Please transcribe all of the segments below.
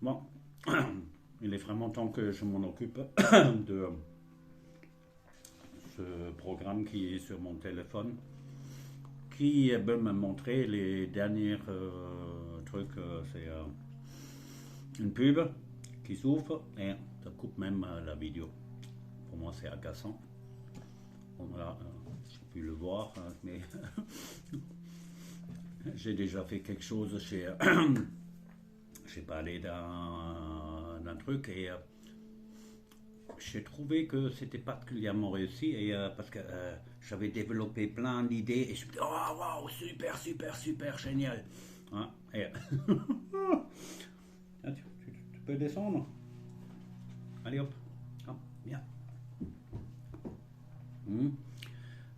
Bon, il est vraiment temps que je m'en occupe de ce programme qui est sur mon téléphone, qui veut me montrer les derniers trucs. C'est une pub qui s'ouvre et ça coupe même la vidéo. Pour moi, c'est agaçant. Bon, voilà, j'ai pu le voir, mais j'ai déjà fait quelque chose chez. J'ai parlé d'un truc et j'ai trouvé que c'était particulièrement réussi et parce que j'avais développé plein d'idées et je me dis oh wow super super super génial. Hein, et, ah, tu peux descendre. Allez hop, hop bien. Hmm.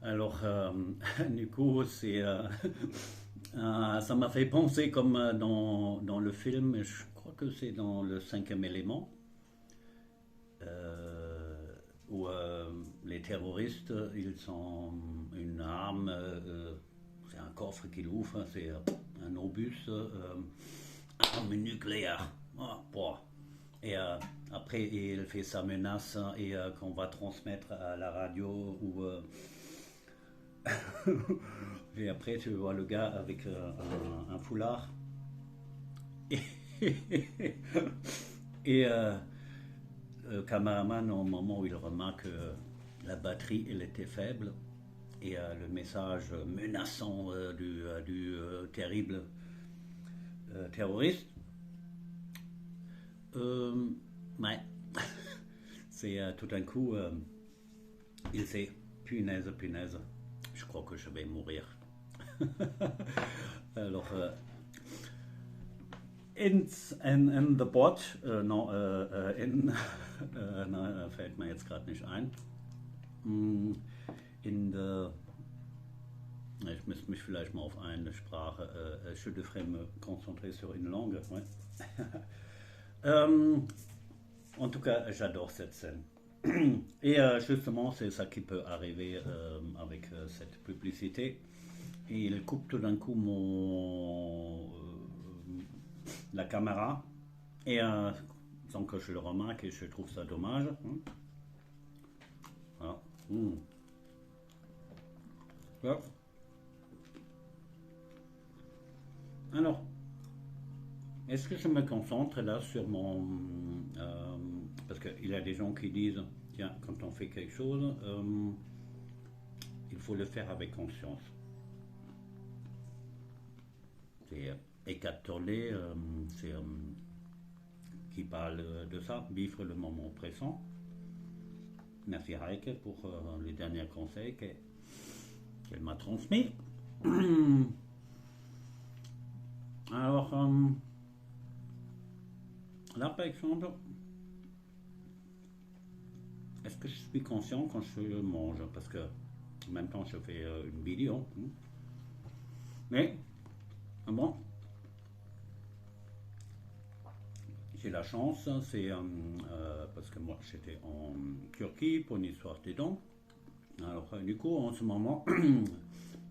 Alors du coup c'est ça m'a fait penser comme dans le film, je crois que c'est dans le cinquième élément, euh, où les terroristes, ils ont une arme, c'est un coffre qu'ils ouvrent, c'est un obus, arme nucléaire. Ah, bon. Et après, il fait sa menace et qu'on va transmettre à la radio ou et après, tu vois le gars avec un foulard. Et le caméraman, au moment où il remarque que la batterie elle était faible et le message menaçant du terrible terroriste, euh, ouais, c'est tout d'un coup, il sait, punaise, punaise, je crois que je vais mourir. Alors, in the bot, no, na, fällt mir jetzt gerade nicht ein. Mm, In the, ich müsste mich vielleicht mal auf eine Sprache, je devrais me concentrer sur une langue. Ouais. Euh, En tout cas, j'adore cette scène. Et justement, c'est ça qui peut arriver avec cette publicité. Et il coupe tout d'un coup la caméra. Et sans que je le remarque, et je trouve ça dommage. Voilà. Mm. Voilà. Alors, est-ce que je me concentre là sur mon... parce qu'il y a des gens qui disent, tiens, quand on fait quelque chose, il faut le faire avec conscience. C'est Eckhart Tolle, c'est, qui parle de ça, vivre le moment présent. Merci Heike pour les derniers conseils qu'elle m'a transmis. Alors, là par exemple, est-ce que je suis conscient quand je mange? Parce que en même temps, je fais une vidéo. Mais, bon, j'ai la chance, c'est parce que moi j'étais en Turquie pour une histoire des dents. Alors, du coup, en ce moment,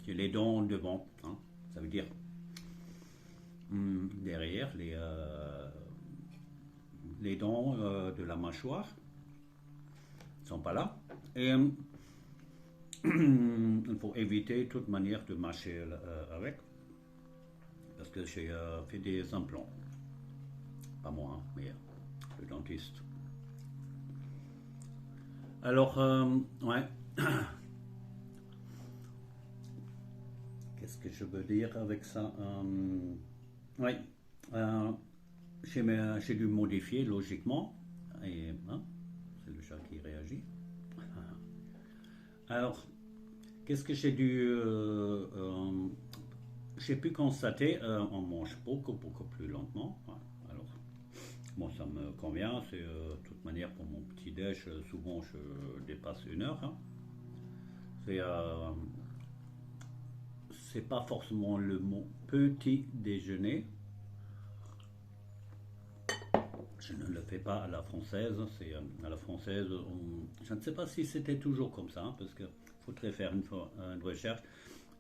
j'ai les dents devant. Hein. Ça veut dire derrière les dents de la mâchoire ne sont pas là. Et il faut éviter toute manière de mâcher avec. Parce que j'ai fait des implants. Pas moi, hein, mais le dentiste. Alors, ouais. Qu'est-ce que je veux dire avec ça Oui. Euh, j'ai dû modifier logiquement. Et hein, c'est le chat qui réagit. Alors, qu'est-ce que j'ai pu constater, on mange beaucoup, beaucoup plus lentement. Ouais. Alors, bon, ça me convient. C'est de toute manière pour mon petit déj, souvent je dépasse une heure. Hein. C'est c'est pas forcément le mot petit déjeuner. Je ne le fais pas à la française. C'est à la française. Je ne sais pas si c'était toujours comme ça, hein, parce que faudrait faire une recherche.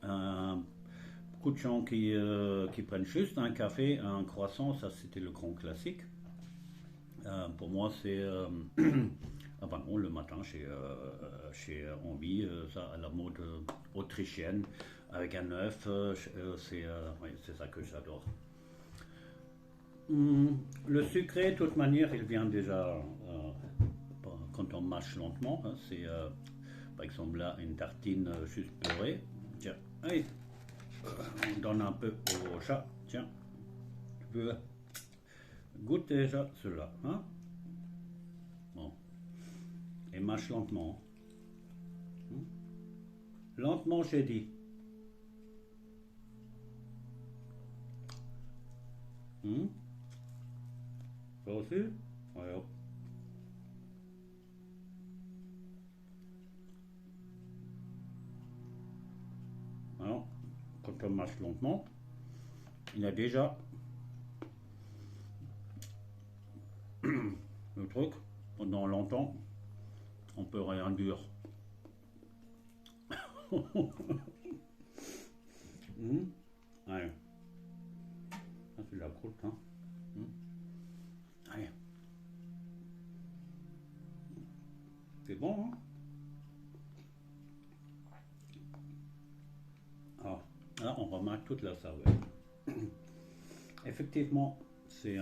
Euh, Beaucoup de gens qui prennent juste un café, un croissant, ça c'était le grand classique. Pour moi, c'est. Ah ben non, le matin chez Envie, ça, à la mode autrichienne, avec un œuf, oui, c'est ça que j'adore. Le sucré, de toute manière, il vient déjà quand on mâche lentement. Hein, c'est par exemple là une tartine juste beurrée. Tiens, allez, on donne un peu au chat. Tiens, tu peux goûter déjà cela. Hein? Bon, et mâche lentement. Hein. Lentement, j'ai dit. Hein? Ça aussi? Ouais, hop. Alors, quand on mâche lentement, il y a déjà le truc. Pendant longtemps, on peut rien dire. Hum. Allez, ça c'est la croûte. Hein. Hum. Allez, c'est bon. Hein. Alors, là, on remarque toute la saveur. Effectivement, c'est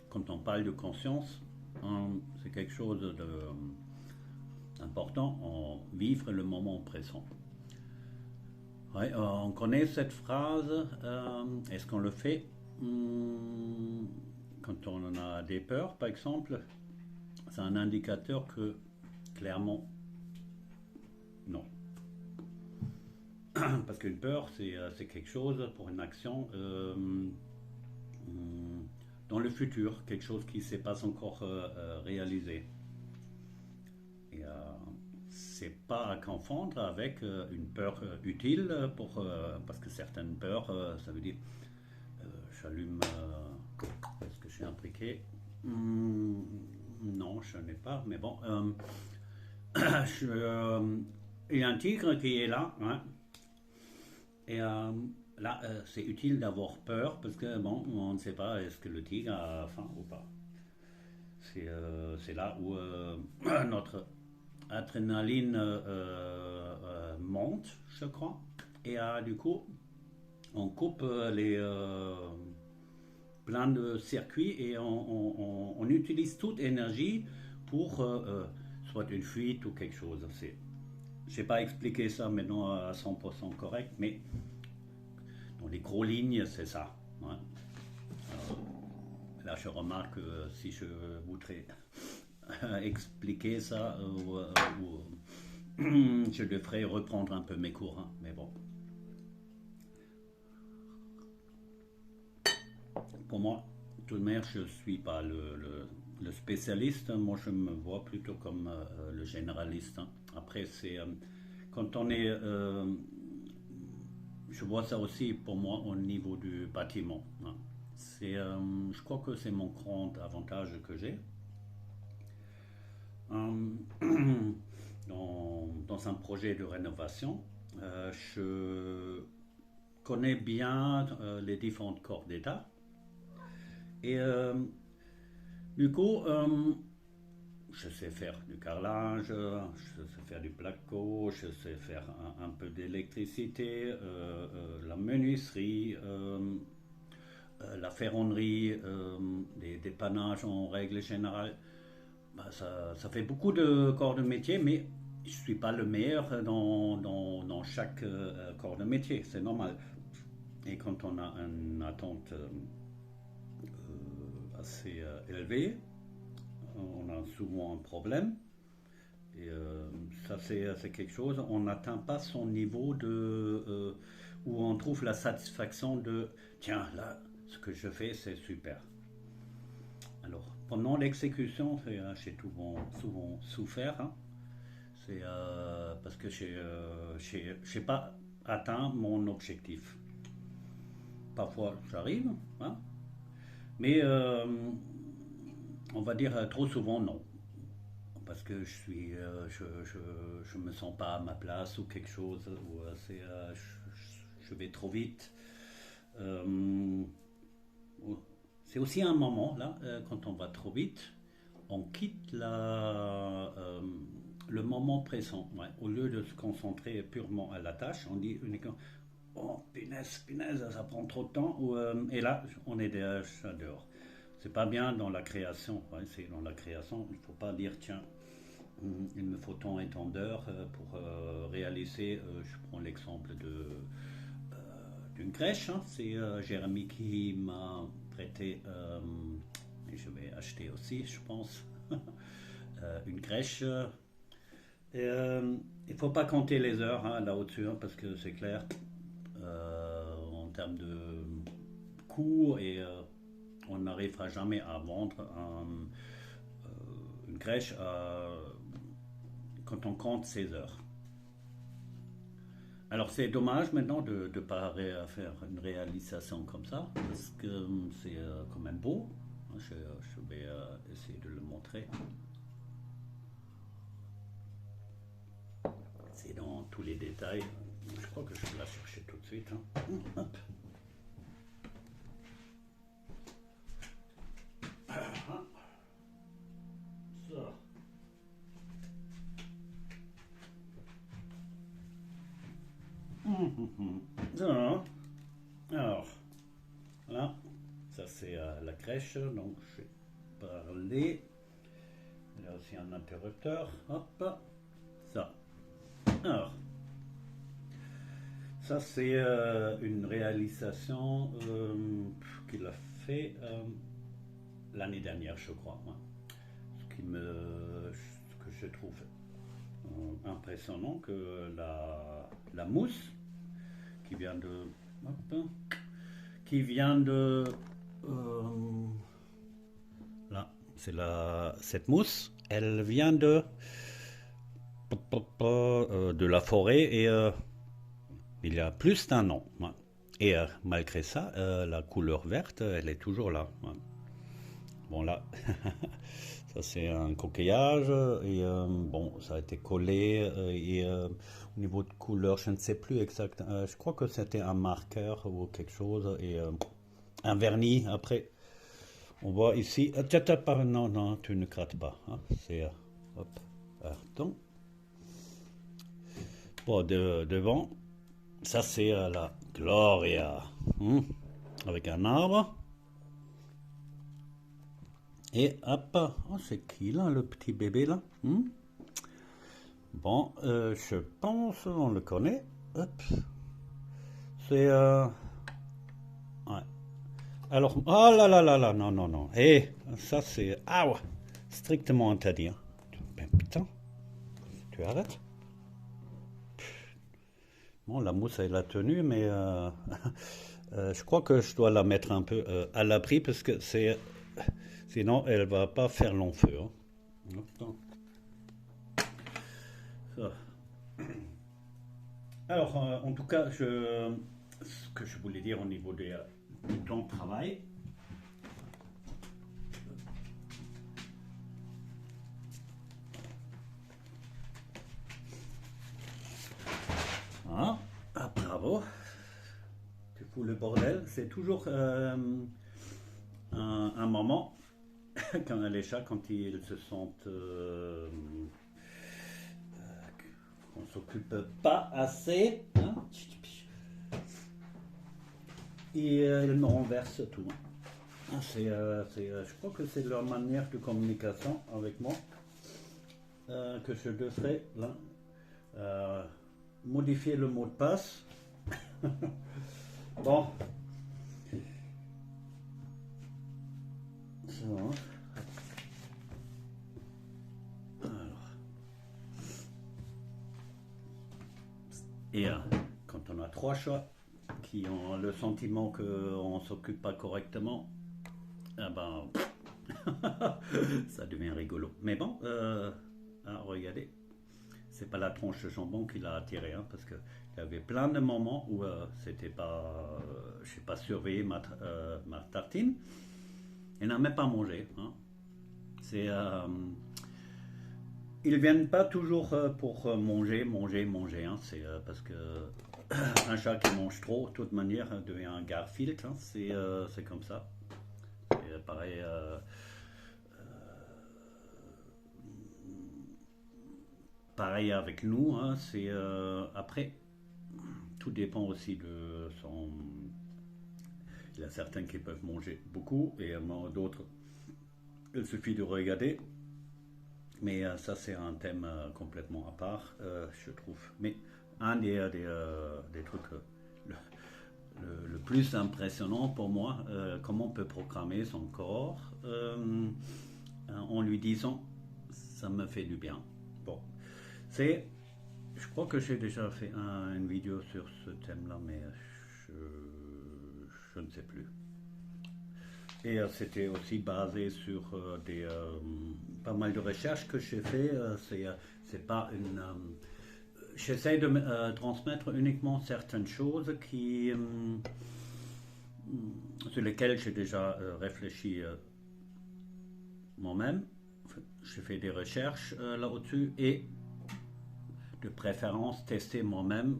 quand on parle de conscience, c'est quelque chose d'important en vivre le moment présent. Ouais, on connaît cette phrase. Est-ce qu'on le fait quand on a des peurs, par exemple? C'est un indicateur que clairement non. Parce qu'une peur, c'est quelque chose pour une action dans le futur, quelque chose qui ne s'est pas encore réalisé. Et c'est pas à confondre avec une peur utile parce que certaines peurs, ça veut dire j'allume. Est-ce que j'ai un briquet? Non, je n'ai pas, mais bon. Il y a un tigre qui est là, hein, et là, c'est utile d'avoir peur parce que bon, on ne sait pas est-ce que le tigre a faim ou pas. C'est là où notre adrénaline monte, je crois, et du coup, on coupe les plein de circuits et on utilise toute énergie pour soit une fuite ou quelque chose. Je n'ai pas expliqué ça maintenant à 100% correct, mais dans les gros lignes, c'est ça. Ouais. Là, je remarque que si je voudrais expliquer ça, je devrais reprendre un peu mes cours. Hein, mais bon. Pour moi, tout de même, je ne suis pas le spécialiste. Moi, je me vois plutôt comme le généraliste. Hein. Après, c'est quand on est. Je vois ça aussi pour moi au niveau du bâtiment. Hein. Je crois que c'est mon grand avantage que j'ai. Euh, dans un projet de rénovation, je connais bien les différents corps d'État. Et du coup, je sais faire du carrelage, je sais faire du placo, je sais faire un peu d'électricité, la menuiserie, la ferronnerie, des dépannages en règle générale. Bah, ça fait beaucoup de corps de métier, mais je ne suis pas le meilleur dans chaque corps de métier, c'est normal. Et quand on a une attente assez élevée, on a souvent un problème. Et ça, c'est quelque chose, on n'atteint pas son niveau où on trouve la satisfaction de tiens, là, ce que je fais, c'est super. Alors, pendant l'exécution, j'ai souvent souffert. Hein. C'est parce que je n'ai pas atteint mon objectif. Parfois, j'arrive, hein, mais on va dire trop souvent non. Parce que je me sens pas à ma place ou quelque chose, ou je vais trop vite. Euh, c'est aussi un moment, là, quand on va trop vite, on quitte le moment présent. Ouais. Au lieu de se concentrer purement à la tâche, on dit uniquement oh, punaise, punaise, ça prend trop de temps. Et là, on est déjà dehors. C'est pas bien dans la création. Ouais, c'est dans la création, il ne faut pas dire tiens, il me faut tant et tant d'heures pour réaliser. Je prends l'exemple d'une crèche. Hein. C'est Jérémy qui m'a prêté, et je vais acheter aussi, je pense, une crèche. Il ne faut pas compter les heures hein, là au-dessus, hein, parce que c'est clair, en termes de coûts, et on n'arrivera jamais à vendre une crèche quand on compte ses heures. Alors c'est dommage maintenant de ne pas faire une réalisation comme ça, parce que c'est quand même beau. Je vais essayer de le montrer. C'est dans tous les détails. Je crois que je vais la chercher tout de suite. Hein. Hop. Ça. Ça. Alors, là, ça c'est la crèche, donc je vais parler. Il y a aussi un interrupteur. Hop, ça. Alors, ça c'est une réalisation qu'il a fait l'année dernière, je crois. Hein. Ce que je trouve impressionnant, que la mousse qui vient de, hop, qui vient de, là, c'est cette mousse, elle vient de la forêt et il y a plus d'un an. Ouais. Et malgré ça, la couleur verte, elle est toujours là. Ouais. Bon là, ça c'est un coquillage et bon, ça a été collé et au niveau de couleur, je ne sais plus exactement. Je crois que c'était un marqueur ou quelque chose et un vernis. Après, on voit ici. Non, non, tu ne grattes pas. Hein, c'est hop, pardon. Bon, devant, ça c'est la Gloria, avec un arbre. Et hop, oh, c'est qui là, le petit bébé là? Bon, je pense on le connaît. Hop, c'est ouais. Alors, oh là là là là, non non non. Et ça c'est ah ouais, strictement interdit. Hein. Ben putain, tu arrêtes? Bon, la mousse elle a tenu, mais je crois que je dois la mettre un peu à l'abri parce que sinon elle va pas faire long feu. Hein. Ça. Alors, en tout cas, ce que je voulais dire au niveau du temps de travail. Ah, bravo. Tu fous le bordel. C'est toujours un moment quand les chats, quand ils se sentent qu'on s'occupe pas assez, hein, et ils me renversent tout. Je crois que c'est leur manière de communication avec moi que je devrais là, modifier le mot de passe. Bon. Ça va. Et quand on a trois chats qui ont le sentiment qu'on ne s'occupe pas correctement, eh ben, ça devient rigolo. Mais bon, regardez, c'est pas la tranche de jambon qui l'a attiré, hein, parce qu'il y avait plein de moments où c'était pas, je n'ai pas surveillé ma tartine. Elle n'a même pas mangé. Hein. Ils viennent pas toujours pour manger. Hein. C'est parce que un chat qui mange trop, de toute manière, devient un Garfield. Hein. C'est comme ça. Et pareil avec nous, hein, c'est après, tout dépend aussi de son. Il y a certains qui peuvent manger beaucoup et d'autres, il suffit de regarder. Mais ça, c'est un thème complètement à part, je trouve. Mais un des trucs le plus impressionnant pour moi, comment on peut programmer son corps en lui disant ça me fait du bien. Bon, je crois que j'ai déjà fait une vidéo sur ce thème-là, mais je ne sais plus. Et c'était aussi basé sur pas mal de recherches que j'ai fait. C'est pas une. J'essaie de transmettre uniquement certaines choses sur lesquelles j'ai déjà réfléchi moi-même. J'ai fait des recherches là-dessus et de préférence tester moi-même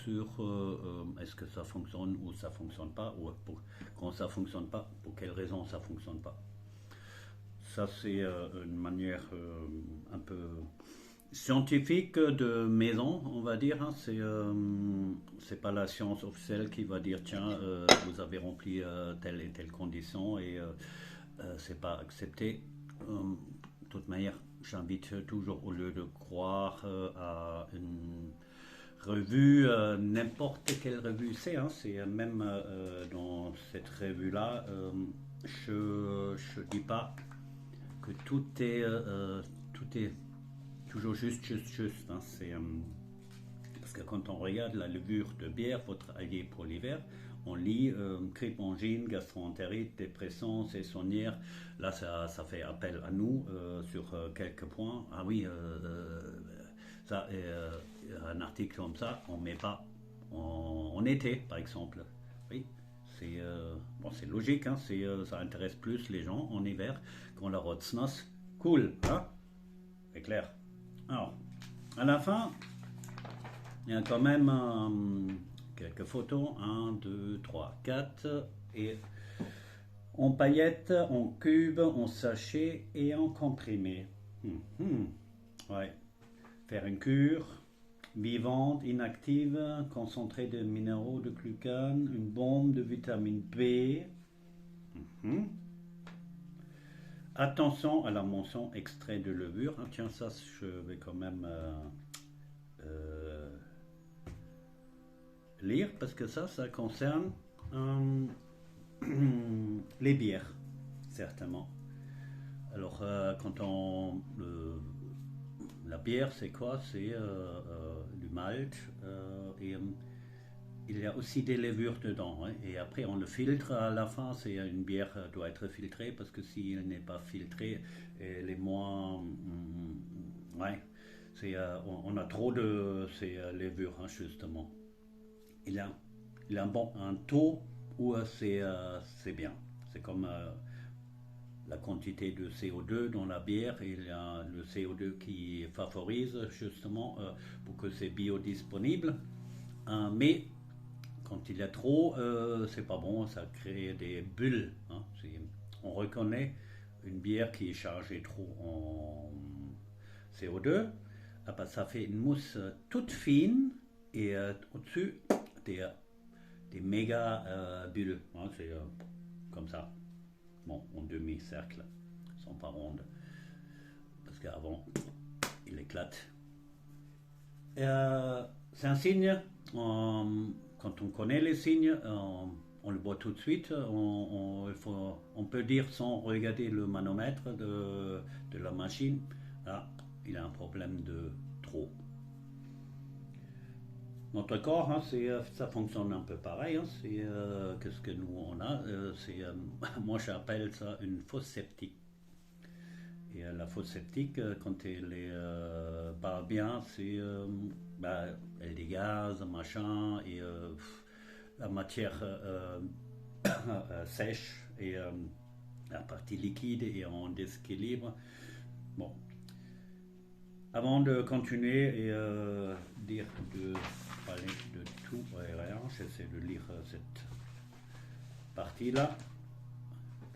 sur est-ce que ça fonctionne ou ça fonctionne pas, ou quand ça fonctionne pas, pour quelles raisons ça fonctionne pas. Ça c'est une manière un peu scientifique de maison, on va dire. Hein. C'est pas la science officielle qui va dire tiens vous avez rempli telle et telle condition et c'est pas accepté. De toute manière, j'invite toujours, au lieu de croire à une revue, n'importe quelle revue c'est même dans cette revue-là, je ne dis pas que tout est toujours juste. Hein, parce que quand on regarde la levure de bière, votre allié pour l'hiver, on lit grippe, angine, gastro-entérite, dépression saisonnière. Là, ça fait appel à nous sur quelques points. Ah oui, ça, un article comme ça, on ne met pas en été, par exemple. Oui, c'est logique, hein, ça intéresse plus les gens en hiver quand la rotsnas cool. Hein, c'est clair. Alors, à la fin, il y a quand même quelques photos. 1, 2, 3, 4. Et en paillettes, en cubes, en sachets et en comprimés. Ouais. Faire une cure vivante, inactive, concentrée de minéraux de glucane, une bombe de vitamine B. Attention à la mention extrait de levure. Ah, tiens, ça, je vais quand même lire parce que ça concerne les bières, certainement. Alors, la bière, c'est quoi? C'est du malt et il y a aussi des levures dedans. Hein, et après, on le filtre à la fin. Une bière doit être filtrée parce que s'il n'est pas filtré, elle est moins. Ouais, on a trop de ces levures, hein, justement. Il a un taux où c'est bien. C'est comme la quantité de CO2 dans la bière, il y a le CO2 qui favorise justement pour que c'est biodisponible. Mais quand il y a trop, c'est pas bon, ça crée des bulles. Hein. On reconnaît une bière qui est chargée trop en CO2. Ça fait une mousse toute fine et au-dessus des méga bulles. Hein, c'est comme ça. Bon, en demi-cercle, sont pas rondes. Parce qu'avant, il éclate. C'est un signe. Quand on connaît les signes, on le voit tout de suite. On peut dire sans regarder le manomètre de la machine, là, il a un problème de trop. Notre corps, hein, ça fonctionne un peu pareil. Hein, qu'est-ce que nous on a moi j'appelle ça une fosse septique. Et la fosse septique, quand elle est pas bien, elle dégage, machin, et la matière sèche et la partie liquide est en déséquilibre. Bon. Avant de continuer et dire de parler de tout et rien, j'essaie de lire cette partie-là.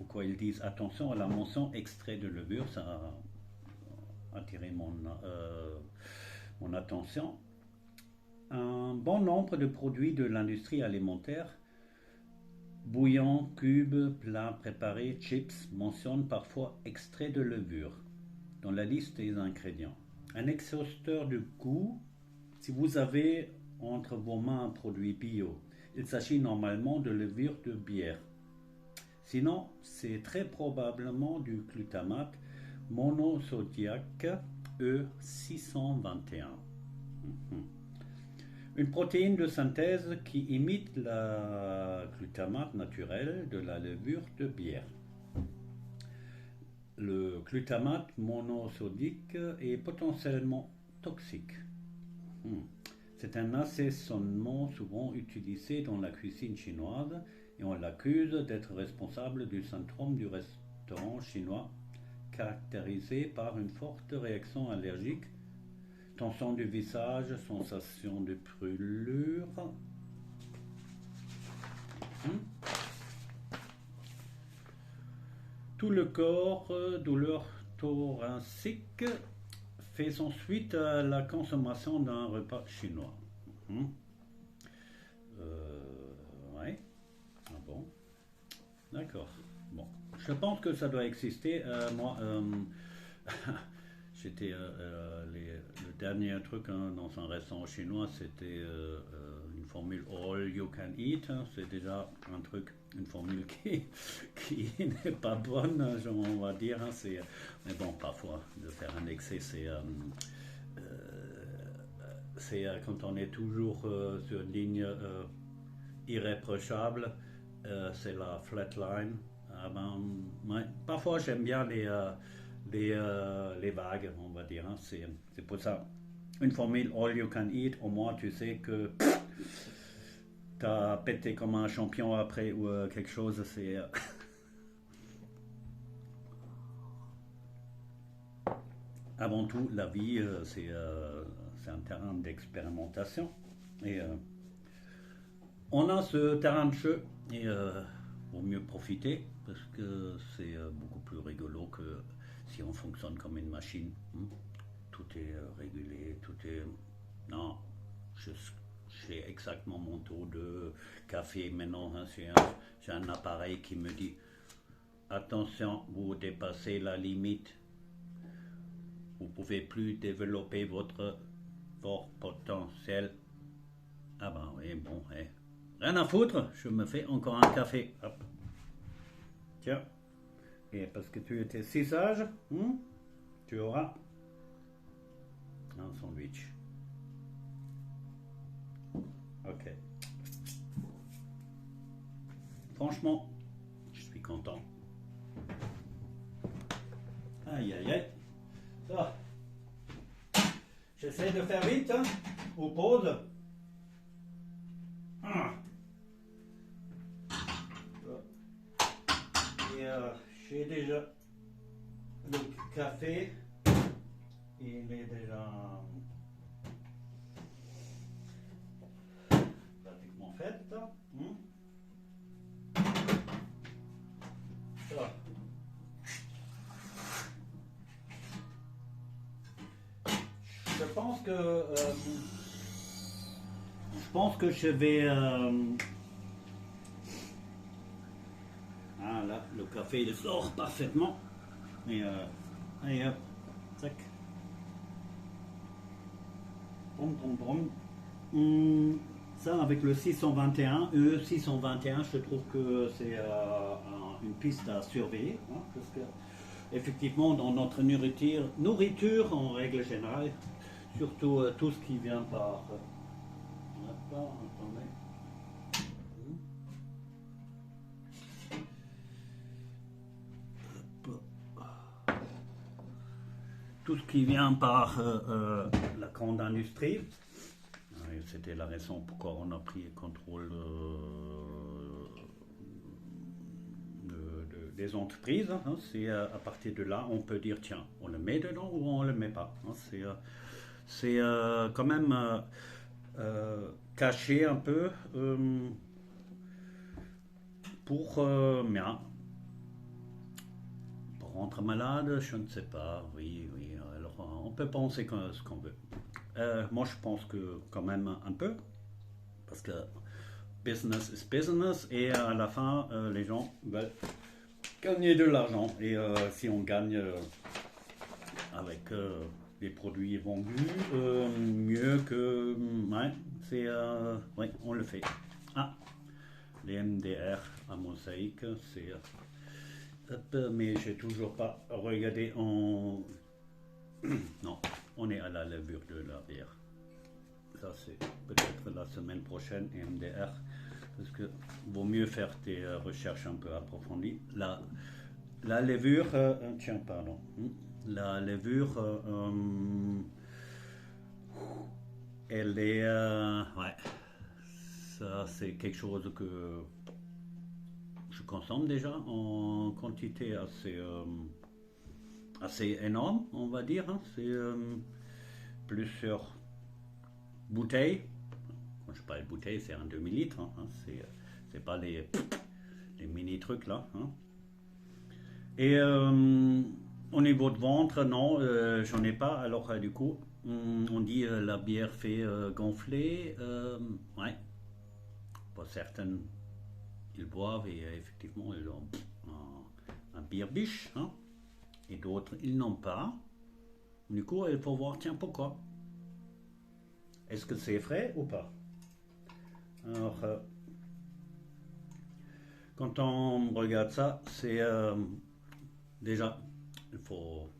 pourquoi ils disent attention à la mention extrait de levure, ça a attiré mon attention. Un bon nombre de produits de l'industrie alimentaire, bouillon, cubes, plats préparés, chips, mentionnent parfois extrait de levure dans la liste des ingrédients. Un exhausteur de goût, si vous avez entre vos mains un produit bio, il s'agit normalement de levure de bière. Sinon, c'est très probablement du glutamate monosodiaque E621. Une protéine de synthèse qui imite le glutamate naturel de la levure de bière. Le glutamate monosodique est potentiellement toxique. C'est un assaisonnement souvent utilisé dans la cuisine chinoise et on l'accuse d'être responsable du syndrome du restaurant chinois caractérisé par une forte réaction allergique, tension du visage, sensation de brûlure. Tout le corps, douleur thoracique, faisant suite à la consommation d'un repas chinois. Ouais. Ah bon. D'accord. Bon. Je pense que ça doit exister. Moi, j'étais le dernier truc dans un restaurant chinois, c'était une formule all you can eat. C'est déjà un truc, une formule qui n'est pas bonne, on va dire. Mais bon, parfois de faire un excès, c'est quand on est toujours sur une ligne irréprochable, c'est la flatline. Ouais, parfois j'aime bien les vagues, on va dire. C'est pour ça. Une formule all you can eat, au moins tu sais que t'as pété comme un champion après ou quelque chose. C'est avant tout, la vie, c'est un terrain d'expérimentation. Et on a ce terrain de jeu et vaut mieux profiter parce que c'est beaucoup plus rigolo que si on fonctionne comme une machine. Tout est régulé, tout est... Non, j'ai exactement mon taux de café maintenant. J'ai un appareil qui me dit attention, vous dépassez la limite. Vous ne pouvez plus développer votre fort potentiel. Ah ben oui, bon, rien à foutre, je me fais encore un café. Hop. Tiens. Et parce que tu étais si sage, tu auras un sandwich. Ok. Franchement, je suis content. Aïe aïe aïe. Ça. J'essaie de faire vite, ou pause. Et j'ai déjà le café. Il est déjà pratiquement fait. Ça. Je pense que je vais ah là, le café il sort parfaitement. Et allez hop, tac. Ça avec le 621, E621, je trouve que c'est une piste à surveiller, parce que effectivement dans notre nourriture en règle générale, surtout tout ce qui vient par... Tout ce qui vient par la grande industrie, c'était la raison pourquoi on a pris le contrôle des entreprises. C'est à partir de là, on peut dire tiens, on le met dedans ou on le met pas. C'est quand même caché un peu pour bien. ventre malade, je ne sais pas. Oui, oui. Alors, on peut penser ce qu'on veut. Moi, je pense que quand même un peu, parce que business is business, et à la fin, les gens veulent gagner de l'argent. Et si on gagne avec les produits vendus, mieux que... Ouais, ouais, on le fait. Ah, les MDR à mosaïque, c'est... mais j'ai toujours pas regardé en... Non, on est à la levure de la bière. Ça, c'est peut-être la semaine prochaine, MDR, parce que vaut mieux faire des recherches un peu approfondies. La levure, tiens, pardon. La levure, elle est... ouais, ça, c'est quelque chose que je consomme déjà en quantité assez énorme, on va dire. Hein. C'est plusieurs bouteilles. Quand je parle de bouteilles, c'est un demi-litre. Hein. C'est pas les mini trucs là. Hein. Et au niveau de ventre, non, j'en ai pas. Alors du coup, on dit la bière fait gonfler. Ouais, pour certaines, ils boivent et effectivement, ils ont un bière-biche. Hein. Et d'autres, ils n'ont pas. Du coup, il faut voir, tiens, pourquoi. Est-ce que c'est frais ou pas? Alors, quand on regarde ça, c'est déjà, il faut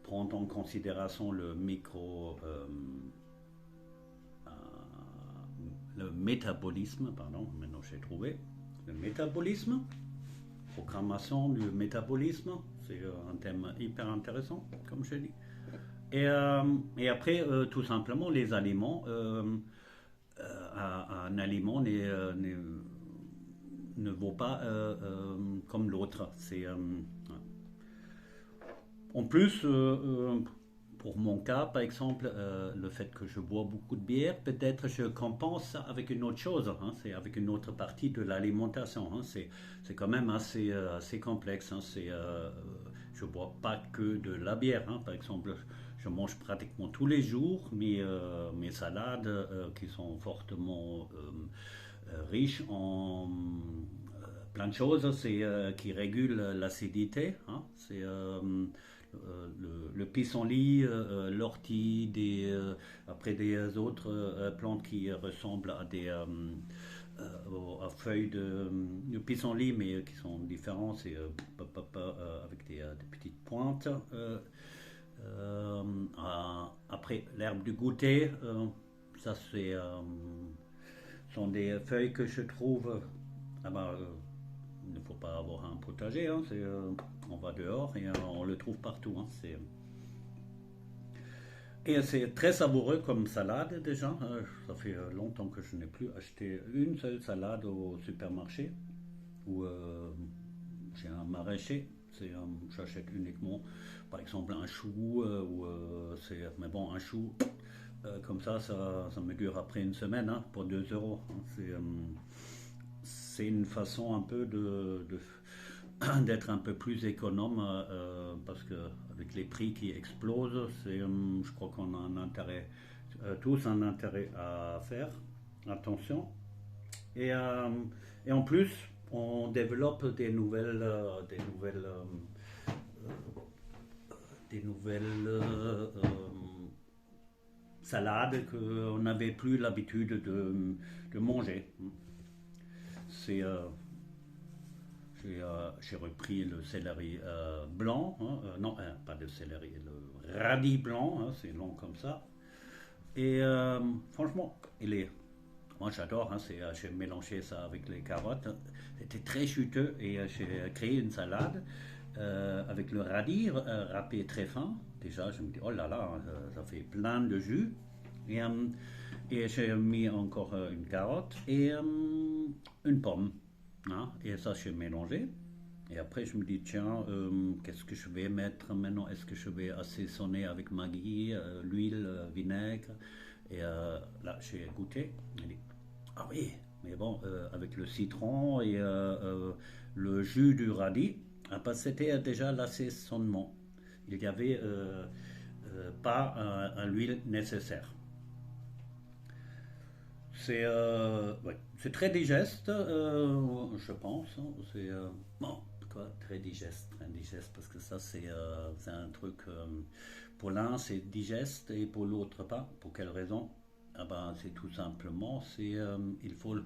prendre en considération le métabolisme, pardon, maintenant j'ai trouvé, le métabolisme, programmation du métabolisme, c'est un thème hyper intéressant, comme je dis. Et après, tout simplement, les aliments, un aliment ne vaut pas comme l'autre. En plus, pour mon cas, par exemple, le fait que je bois beaucoup de bière, peut-être je compense avec une autre chose, hein, c'est avec une autre partie de l'alimentation. Hein, c'est quand même assez complexe. Hein, je bois pas que de la bière. Hein, par exemple, je mange pratiquement tous les jours mes salades qui sont fortement riches en plein de choses, qui régulent l'acidité. Hein, c'est le pissenlit, l'ortie, après des autres plantes qui ressemblent aux feuilles de pissenlit, mais qui sont différentes, c'est avec des petites pointes. Après, l'herbe du goûter, ça sont des feuilles que je trouve. Ah bah, il ne faut pas avoir un potager, hein, on va dehors et on le trouve partout. Hein, et c'est très savoureux comme salade déjà. Ça fait longtemps que je n'ai plus acheté une seule salade au supermarché où j'ai un maraîcher. J'achète uniquement, par exemple, un chou. Mais bon, un chou, comme ça me dure après une semaine hein, pour 2 euros. Hein, c'est une façon un peu d'être un peu plus économe parce que avec les prix qui explosent, je crois qu'on a un intérêt, tous un intérêt à faire attention. Et en plus, on développe des nouvelles salades qu'on n'avait plus l'habitude de manger. J'ai repris le céleri blanc, hein, non, pas le céleri, le radis blanc, hein, c'est long comme ça. Et franchement, moi j'adore, hein, j'ai mélangé ça avec les carottes, hein. C'était très juteux et j'ai créé une salade avec le radis râpé très fin. Déjà, je me dis, oh là là, ça fait plein de jus. Et j'ai mis encore une carotte et une pomme. Hein, et ça, j'ai mélangé. Et après, je me dis, tiens, qu'est-ce que je vais mettre maintenant? Est-ce que je vais assaisonner avec Maggi, l'huile, vinaigre? Et là, j'ai goûté. J'ai dit, ah oui, mais bon, avec le citron et le jus du radis, Ah bah, c'était déjà l'assaisonnement. Il n'y avait pas l'huile nécessaire. Ouais, c'est très digeste, je pense, hein. C'est bon, quoi, très digeste, parce que ça c'est un truc. Pour l'un c'est digeste et pour l'autre pas. Pour quelle raison? Ah ben, c'est tout simplement, il faut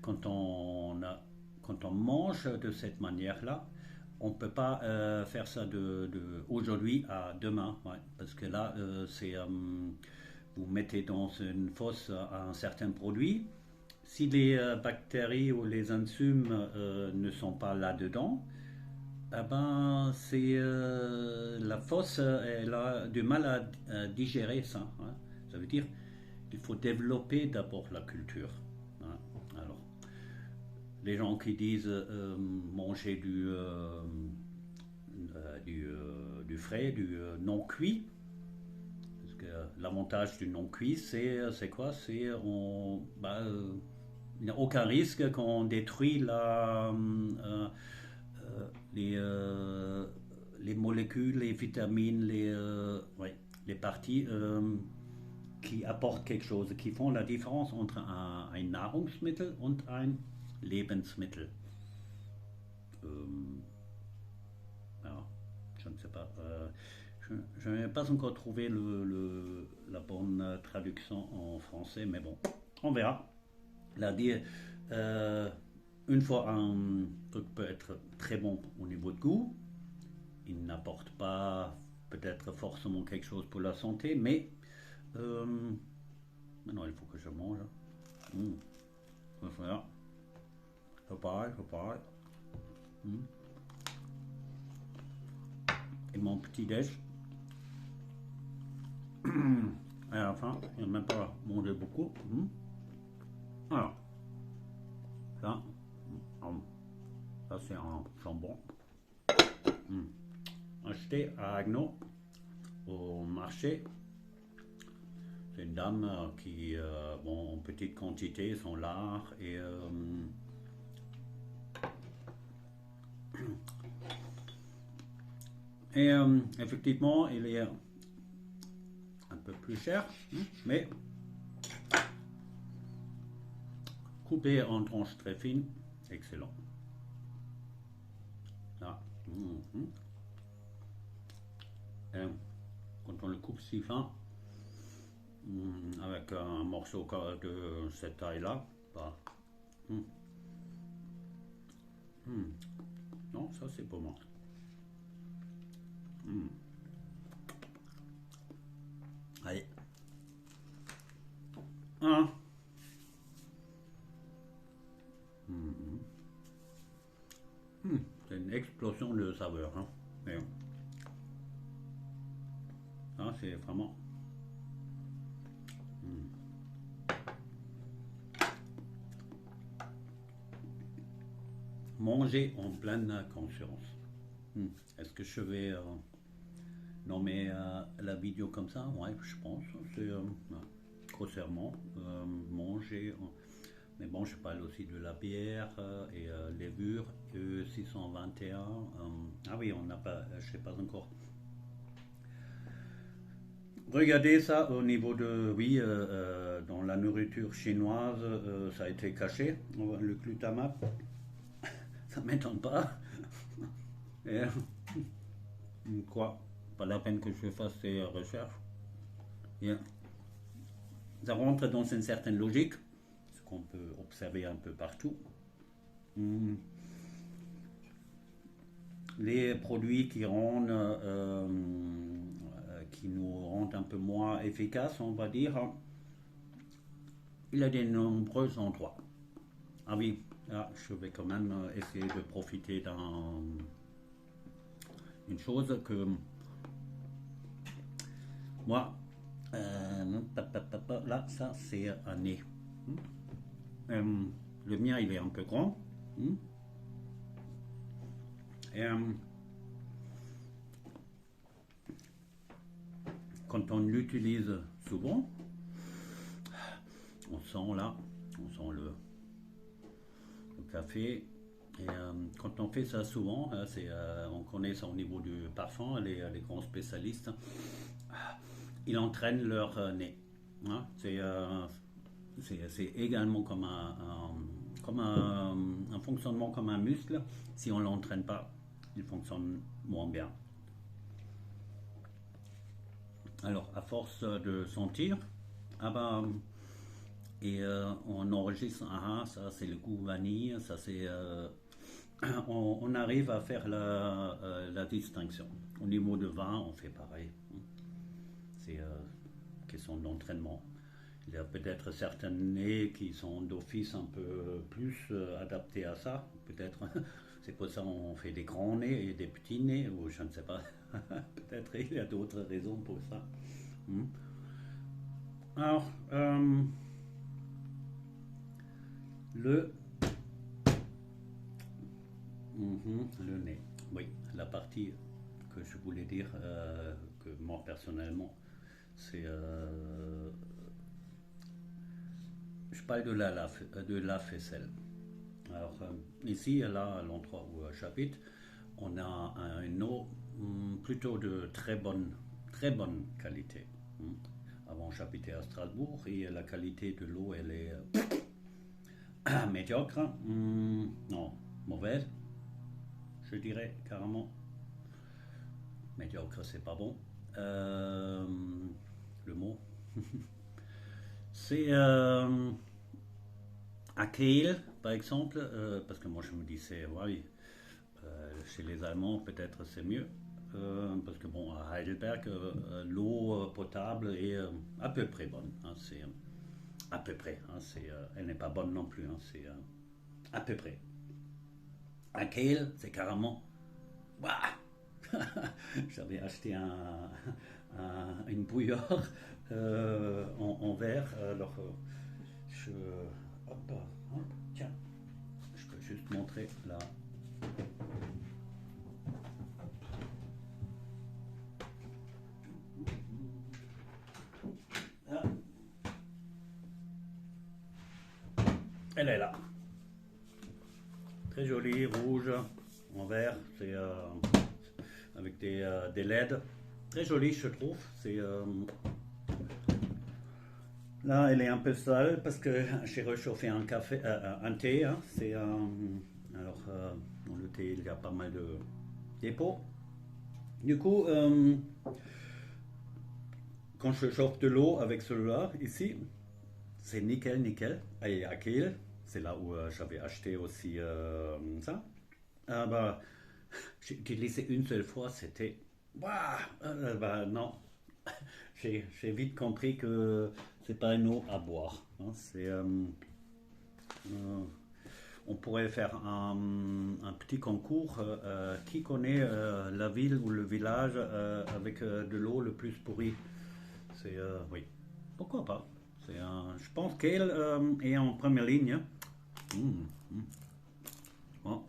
quand on mange de cette manière-là, on ne peut pas faire ça de aujourd'hui à demain, ouais, parce que là, vous mettez dans une fosse un certain produit. Si les bactéries ou les enzymes ne sont pas là-dedans, eh ben, la fosse, elle a du mal à digérer ça, hein. Ça veut dire qu'il faut développer d'abord la culture, hein. Alors, les gens qui disent manger du frais, du non cuit, parce que l'avantage du non cuit, c'est quoi? Il n'y a aucun risque qu'on détruit les, euh, les molécules, les vitamines, ouais, les parties qui apportent quelque chose, qui font la différence entre un Nahrungsmittel und ein Lebensmittel. Euh, alors, je ne sais pas. Je n'ai pas encore trouvé la bonne traduction en français, mais bon, on verra. Là, dire, euh, une fois un truc peut être très bon au niveau de goût, il n'apporte pas peut-être forcément quelque chose pour la santé, mais euh, maintenant il faut que je mange. Mmh, ça fait là. C'est pareil, c'est pareil. Mmh. Et mon petit déj. À la fin, il n'a même pas mangé beaucoup. Mmh. Alors, ça, ça c'est un jambon. Mmh. Acheté à Agno au marché. C'est une dame qui, bon, en petite quantité, son lard et effectivement, il est un peu plus cher, mais coupé en tranches très fines, excellent. Là. Et quand on le coupe si fin, avec un morceau de cette taille-là, bah, non, ça c'est pour moi. Allez. Un. C'est une explosion de saveur, hein. Mais, ça c'est vraiment. Manger en pleine conscience. Est-ce que je vais nommer la vidéo comme ça? Ouais, je pense. C'est grossièrement manger. Mais bon, je parle aussi de la bière et levure E621. Ah oui, on n'a pas, je sais pas encore. Regardez ça au niveau de, oui, dans la nourriture chinoise, ça a été caché, le glutamate. Ça m'étonne pas. Et, quoi? Pas la peine que je fasse ces recherches. Et, ça rentre dans une certaine logique, ce qu'on peut observer un peu partout. Les produits qui nous rendent un peu moins efficaces, on va dire, il y a de nombreux endroits. Ah oui, là, je vais quand même essayer de profiter d'une chose que moi, là, ça c'est un nez. Le mien, il est un peu grand. Et, quand on l'utilise souvent, on sent là, on sent le café Et quand on fait ça souvent, on connaît ça au niveau du parfum, les grands spécialistes, ils entraînent leur nez. Hein. C'est également comme un fonctionnement comme un muscle. Si on ne l'entraîne pas, il fonctionne moins bien. Alors, à force de sentir, ah ben, on enregistre, ah, ça c'est le goût vanille, ça c'est. On arrive à faire la distinction. Au niveau de vin, on fait pareil. C'est question d'entraînement. Il y a peut-être certains nez qui sont d'office un peu plus adaptés à ça. Peut-être c'est pour ça qu'on fait des grands nez et des petits nez, ou je ne sais pas. Peut-être il y a d'autres raisons pour ça. Hmm. Alors, le, le nez. Oui, la partie que je voulais dire, que moi personnellement, c'est je parle de la faisselle. Alors, ici, là, à l'endroit où j'habite, on a une eau plutôt de très bonne qualité. Avant, j'habitais à Strasbourg et la qualité de l'eau, elle est médiocre. Non, mauvaise, je dirais carrément. Médiocre, c'est pas bon. Le mot. C'est à Kiel, par exemple, parce que moi je me disais, oui, chez les Allemands peut-être c'est mieux. Parce que bon, à Heidelberg, l'eau potable est à peu près bonne. Hein, c'est à peu près. Hein, elle n'est pas bonne non plus. Hein, c'est à peu près. À Kiel, c'est carrément. Ouah. J'avais acheté une bouilloire en verre. Alors, je. Hop, hop, tiens, je peux juste montrer là. Ah, elle est là. Très jolie, rouge, en verre. C'est avec des LED. Très jolie, je trouve. Là, elle est un peu sale parce que j'ai réchauffé un thé. Hein. Alors, dans le thé, il y a pas mal de dépôts. Du coup, quand je chauffe de l'eau avec celui-là, ici, c'est nickel, nickel. Et à Kiel, c'est là où j'avais acheté aussi ça. Ah bah, j'ai utilisé une seule fois, c'était. Bah, bah, non, j'ai vite compris que c'est pas une eau à boire. Hein. Euh, on pourrait faire un petit concours. Qui connaît la ville ou le village avec de l'eau le plus pourrie? Oui, pourquoi pas? Je pense qu'elle est en première ligne. Hein. Mm. Bon,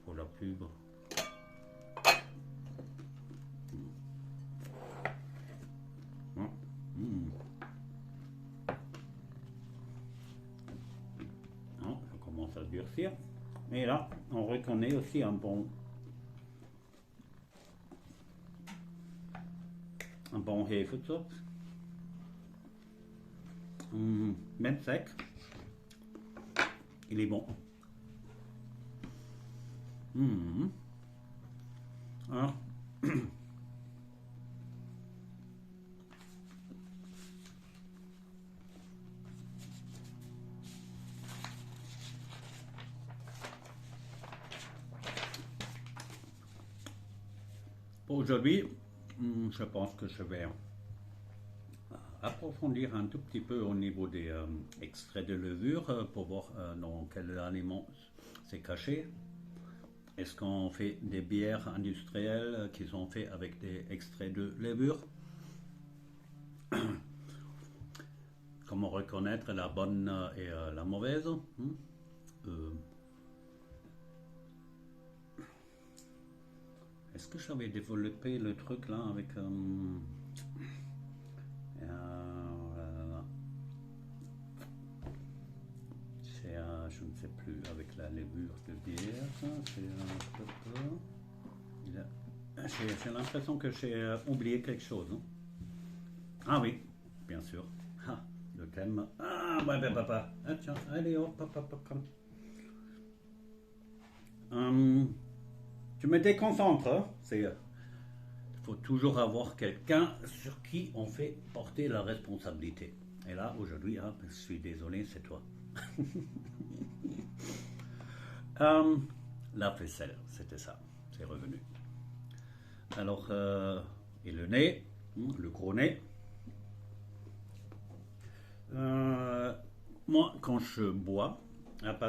pour la pub. Bon. Mm. Non, ça commence à durcir. Et là, on reconnaît aussi un bon Hefezopf. Même sec, il est bon. Alors, pour aujourd'hui, je pense que je vais approfondir un tout petit peu au niveau des extraits de levure pour voir dans quel aliment c'est caché. Est-ce qu'on fait des bières industrielles qui sont faites avec des extraits de levure? Comment reconnaître la bonne et la mauvaise? Est-ce que j'avais développé le truc là avec c'est plus avec la levure de bière, ça, j'ai l'impression que j'ai oublié quelque chose. Hein. Ah oui, bien sûr. Ah, le thème. Ah, ouais, ben, papa. Ah, tiens, allez, hop, hop, hop, hop. Tu me déconcentres. Hein. Il faut toujours avoir quelqu'un sur qui on fait porter la responsabilité. Et là, aujourd'hui, hein, je suis désolé, c'est toi. La faisselle, c'était ça. C'est revenu. Alors, et le nez, le gros nez. Moi, quand je bois,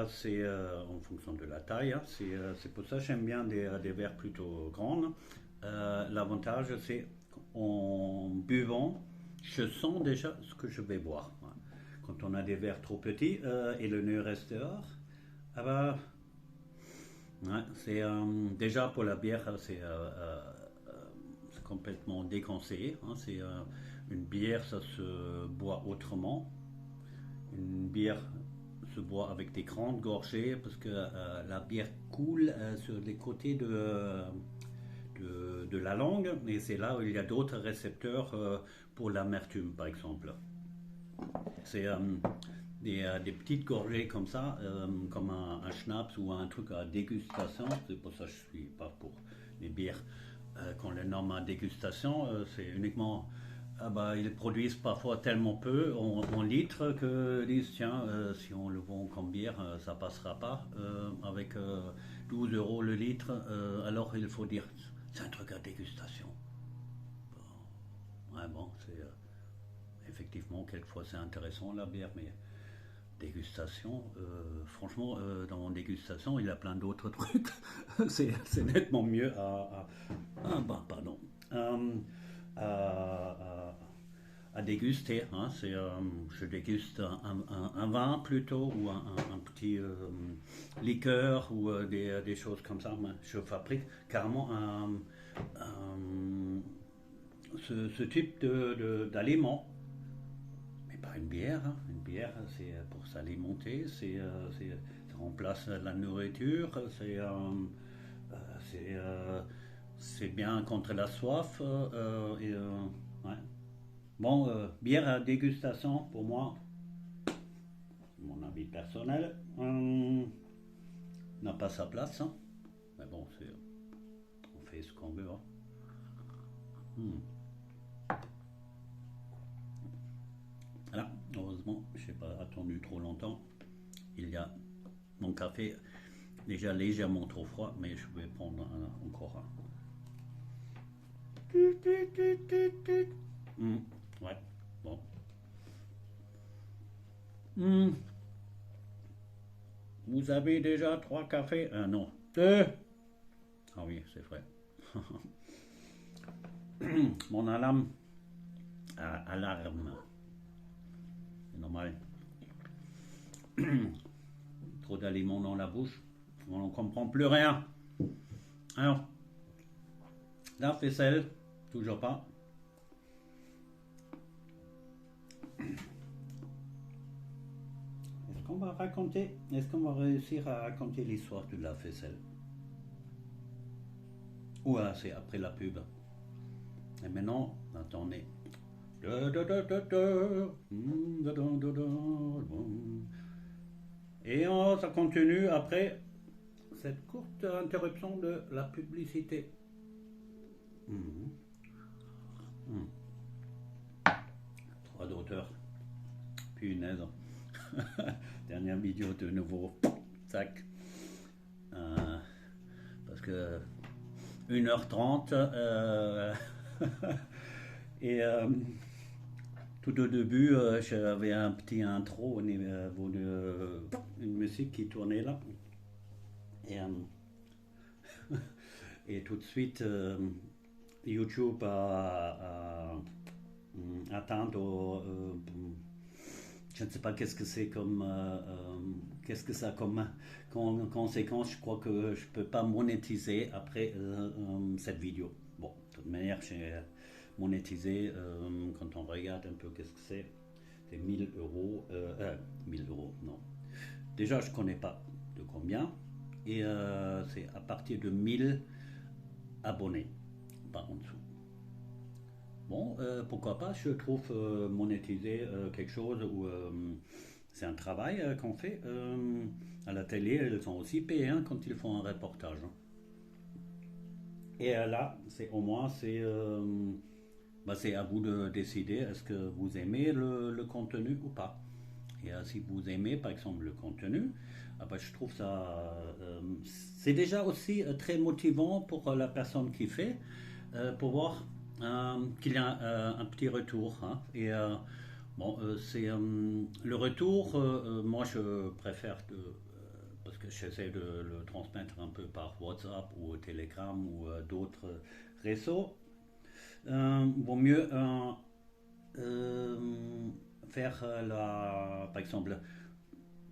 c'est en fonction de la taille, hein, c'est pour ça que j'aime bien des verres plutôt grands. L'avantage, c'est en buvant, je sens déjà ce que je vais boire. Quand on a des verres trop petits et le nez reste dehors, ah bah, ouais, c'est déjà pour la bière, c'est complètement déconseillé. Hein, une bière, ça se boit autrement. Une bière se boit avec des grandes gorgées parce que la bière coule sur les côtés de la langue et c'est là où il y a d'autres récepteurs pour l'amertume par exemple. C'est des petites gorgées comme ça, comme un schnapps ou un truc à dégustation. C'est pour ça que je suis pas pour les bières qu'on les nomme à dégustation. C'est uniquement ah bah, ils produisent parfois tellement peu en litres que disent tiens si on le vend comme bière ça passera pas avec 12 euros le litre alors il faut dire c'est un truc à dégustation. Bon, ouais, bon c'est effectivement quelquefois c'est intéressant la bière mais dégustation franchement dans dégustation il y a plein d'autres trucs c'est nettement mieux ah, bah, pardon à déguster. Hein. Je déguste un vin plutôt ou un petit liqueur ou des choses comme ça. Je fabrique carrément ce type d'aliments. Mais pas une bière. Hein. Une bière, c'est pour s'alimenter, ça remplace la nourriture, c'est bien contre la soif. Ouais. Bon, bière à dégustation, pour moi, mon avis personnel, n'a pas sa place. Hein. Mais bon, on fait ce qu'on veut. Hein. Voilà, heureusement, je n'ai pas attendu trop longtemps. Il y a mon café déjà légèrement trop froid, mais je vais prendre encore un. Ouais, bon. Vous avez déjà 3 cafés? Non, 2. Ah oui, c'est vrai. Mon alarme. Alarme. C'est normal. Trop d'aliments dans la bouche. On n'en comprend plus rien. Alors, la faisselle, toujours pas. Est-ce qu'on va réussir à raconter l'histoire de la faisselle? Ou c'est après la pub. Et maintenant, attendez. Et ça continue après cette courte interruption de la publicité. Droit d'auteur. Punaise. Dernière vidéo de nouveau. Tac. Parce que 1h30 et tout au début j'avais un petit intro au niveau une musique qui tournait là et, et tout de suite YouTube a atteint je ne sais pas qu'est-ce que c'est comme qu'est-ce que ça a comme conséquence. Je crois que je peux pas monétiser après cette vidéo. Bon, de toute manière j'ai monétisé quand on regarde un peu qu'est-ce que c'est 1000 euros 1000 euros non déjà je connais pas combien. Et c'est à partir de 1000 abonnés, pas en dessous. Bon, pourquoi pas, je trouve monétiser quelque chose où c'est un travail qu'on fait. À la télé, ils sont aussi payés hein, quand ils font un reportage. Hein. Et là, c'est au moins, c'est à vous de décider est-ce que vous aimez le contenu ou pas. Et si vous aimez par exemple le contenu, je trouve ça, c'est déjà aussi très motivant pour la personne qui fait, pour voir qu'il y a un petit retour. Hein. Et bon, c'est le retour, moi je préfère parce que j'essaie de le transmettre un peu par WhatsApp ou Telegram ou d'autres réseaux. Vaut mieux euh, faire par exemple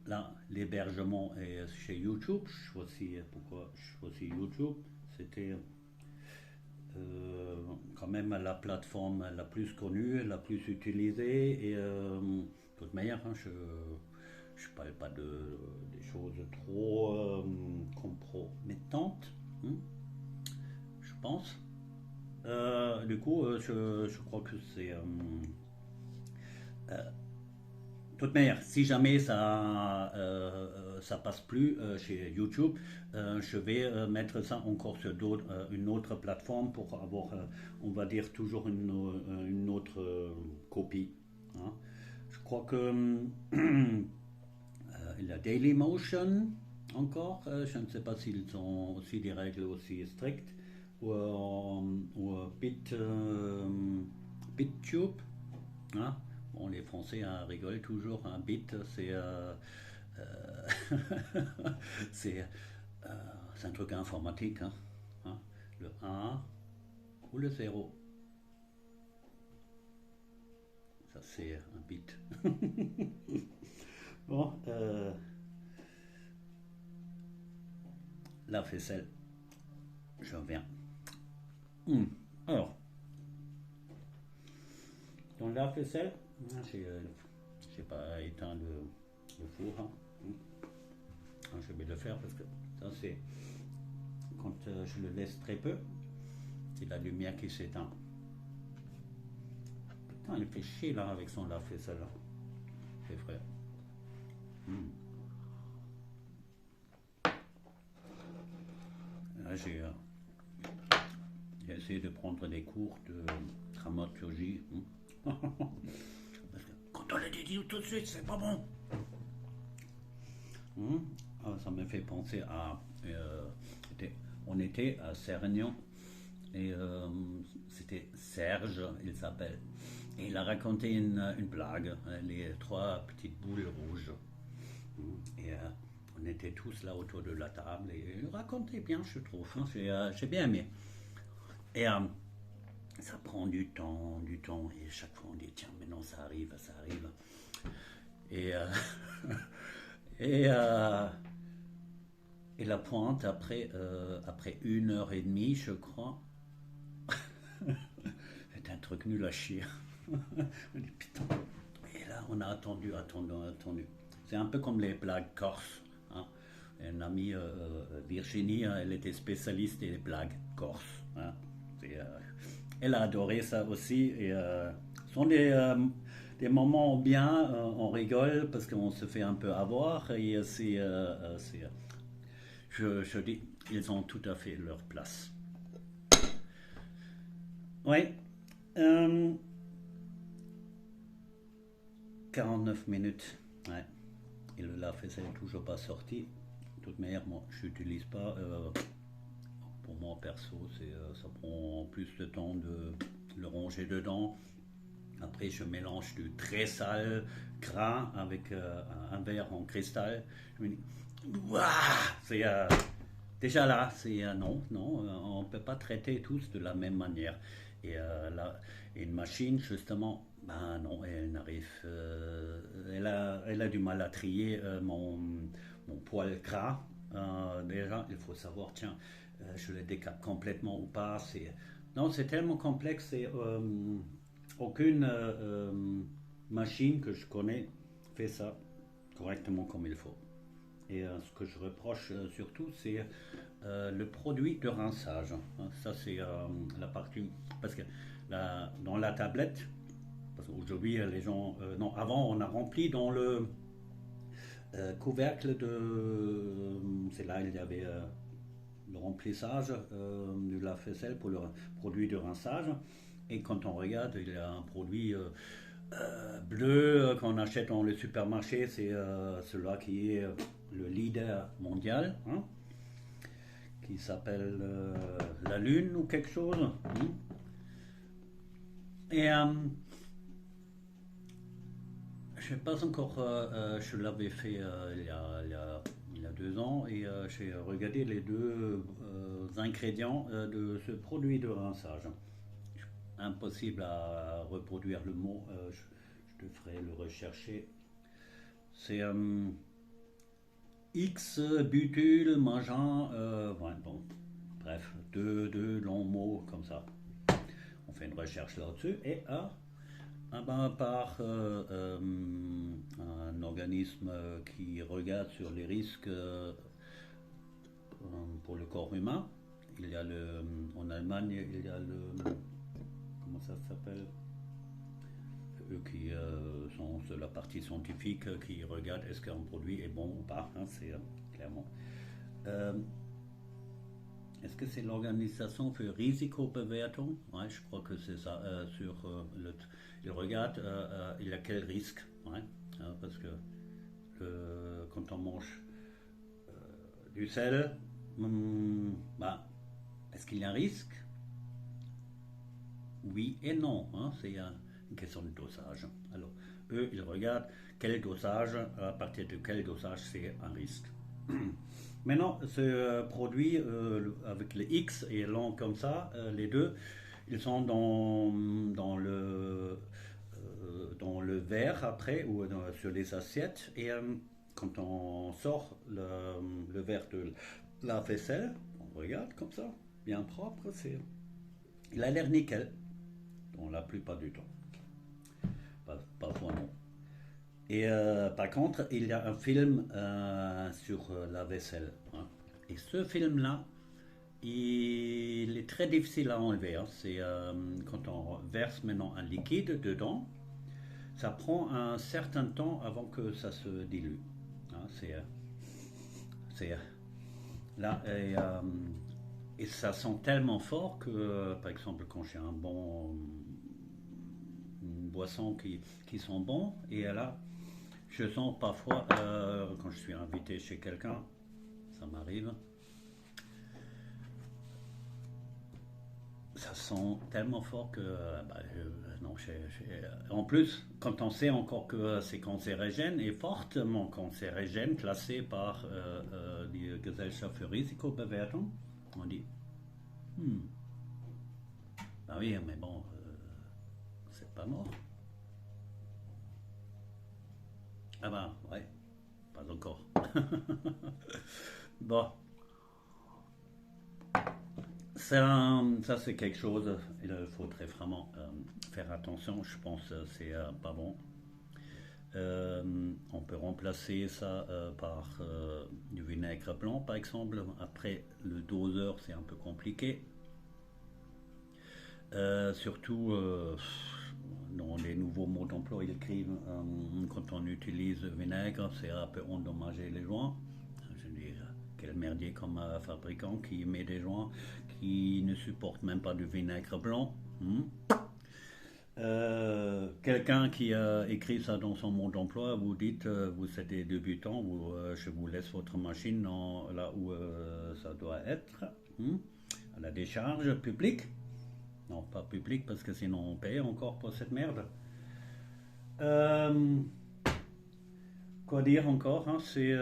là l'hébergement est chez YouTube. Je choisis pourquoi je choisis YouTube. C'était quand même la plateforme la plus connue, la plus utilisée et de toute manière hein, je parle pas des choses trop compromettantes, hein, je pense. Du coup, je crois que c'est de toute manière, si jamais ça passe plus chez YouTube, je vais mettre ça encore sur une autre plateforme pour avoir, on va dire, toujours une autre copie. Hein. Je crois que il y a Dailymotion encore. Je ne sais pas s'ils ont aussi des règles aussi strictes. Ou BitTube. Hein. Bon, les Français hein, rigolent toujours. Un bit, euh, c'est euh, c'est un truc informatique. Hein. Hein. Le 1 ou le 0. Ça, c'est un bit. Bon, la faisselle, je reviens. Alors, dans la faisselle, j'ai pas éteint le four. Hein. Je vais le faire parce que ça c'est quand je le laisse très peu, c'est la lumière qui s'éteint. Putain, il fait chier là avec son lave-vaisselle là. C'est vrai. Là, j'ai essayé de prendre des cours de dramaturgie. Parce que quand on le dit tout de suite, c'est pas bon. Ça me fait penser à. On était à Cerignon et c'était Serge, il s'appelle. Et il a raconté une blague, les trois petites boules rouges. Et on était tous là autour de la table et il racontait bien, je trouve. Hein, j'ai bien aimé. Et ça prend du temps. Et chaque fois on dit tiens, maintenant ça arrive. Et, et, euh, et la pointe, après 1 heure et demie, je crois, c'est un truc nul à chier. On dit putain. Et là, on a attendu. C'est un peu comme les blagues corses. Hein. Une amie, Virginie, elle était spécialiste des blagues corses. Hein. Elle a adoré ça aussi. Et ce sont des moments bien, on rigole parce qu'on se fait un peu avoir. Et je dis, ils ont tout à fait leur place. Oui. 49 minutes. Ouais. Et le lave-vaisselle n'est toujours pas sorti. De toute manière, moi, je n'utilise pas. Pour moi, perso, ça prend plus de temps de le ranger dedans. Après, je mélange du très sale gras avec un verre en cristal. Je me dis, ouah, c'est déjà là, c'est non, on ne peut pas traiter tous de la même manière. Et là, une machine, justement, ben non, elle n'arrive. Elle a du mal à trier mon poil gras. Déjà, il faut savoir, tiens, je le décape complètement ou pas. Non, c'est tellement complexe et aucune machine que je connais fait ça correctement comme il faut. Et ce que je reproche surtout, c'est le produit de rinçage. Hein. Ça, c'est la partie. Parce que dans la tablette, parce qu'aujourd'hui, les gens. Non, avant, on a rempli dans le couvercle de. C'est là, il y avait le remplissage de la faisselle pour le produit de rinçage. Et quand on regarde, il y a un produit bleu qu'on achète dans le supermarché, c'est celui-là qui est le leader mondial, hein, qui s'appelle la Lune ou quelque chose. Hein. Et je sais pas encore, je l'avais fait il y a 2 ans et j'ai regardé les deux ingrédients de ce produit de rinçage. Impossible à reproduire le mot, je te ferai le rechercher. C'est X butyl machin, ouais, bon, bref, deux longs mots comme ça. On fait une recherche là-dessus et par un organisme qui regarde sur les risques pour le corps humain. Il y a en Allemagne, il y a comment ça s'appelle, eux qui sont sur la partie scientifique, qui regardent est-ce qu'un produit est bon ou pas, hein, c'est clairement. Est-ce que c'est l'organisation für Risikobewertung? Ouais, je crois que c'est ça. Ils regardent il y a quel risque, ouais, hein, parce que quand on mange du sel, bah, est-ce qu'il y a un risque? Oui et non, hein, c'est une question de dosage. Alors, eux, ils regardent quel dosage, à partir de quel dosage c'est un risque. Maintenant, ce produit avec le X et long comme ça, les deux, ils sont dans le verre après ou sur les assiettes. Et quand on sort le verre de la vaisselle, on regarde comme ça, bien propre, il a l'air nickel, dans la plupart du temps. Parfois non. Et par contre, il y a un film sur la vaisselle. Hein. Et ce film-là, il est très difficile à enlever. Hein. C'est quand on verse maintenant un liquide dedans, ça prend un certain temps avant que ça se dilue. Hein. C'est là et ça sent tellement fort que, par exemple, quand j'ai une boisson qui sent bon, et là, je sens parfois, quand je suis invité chez quelqu'un, ça m'arrive, ça sent tellement fort que, non, en plus, quand on sait encore que c'est cancérigène et fortement cancérigène, classé par die Gesellschaft für Risikobewertung, on dit, bah oui, mais bon, c'est pas mort. Ah bah, ouais, pas encore. Bon, ça c'est quelque chose, il faudrait vraiment faire attention, je pense que c'est pas bon. On peut remplacer ça par du vinaigre blanc par exemple. Après le doseur c'est un peu compliqué. Surtout dans les nouveaux mots d'emploi ils écrivent quand on utilise le vinaigre c'est un peu endommager les joints. Je veux dire, quel merdier comme fabricant qui met des joints qui ne supportent même pas du vinaigre blanc. Quelqu'un qui a écrit ça dans son mode d'emploi, vous dites, vous êtes des débutants, je vous laisse votre machine là où ça doit être, à la décharge publique. Non, pas publique parce que sinon on paye encore pour cette merde. Quoi dire encore, hein, c'est...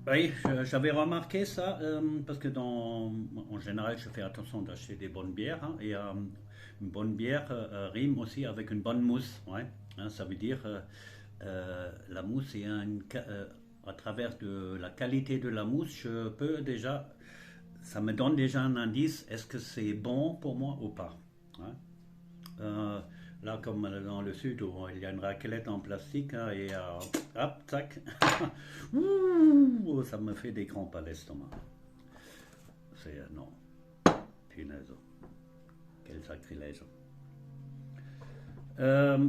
oui, j'avais remarqué ça parce que en général, je fais attention d'acheter des bonnes bières hein, et une bonne bière rime aussi avec une bonne mousse. Ouais, hein, ça veut dire la mousse est à travers de la qualité de la mousse, je peux déjà, ça me donne déjà un indice. Est-ce que c'est bon pour moi ou pas? Hein. Là, comme dans le sud, où il y a une raclette en plastique, hein, et hop, tac. Ouh, ça me fait des crampes à l'estomac. C'est non, punaise. Quel sacrilège. Euh,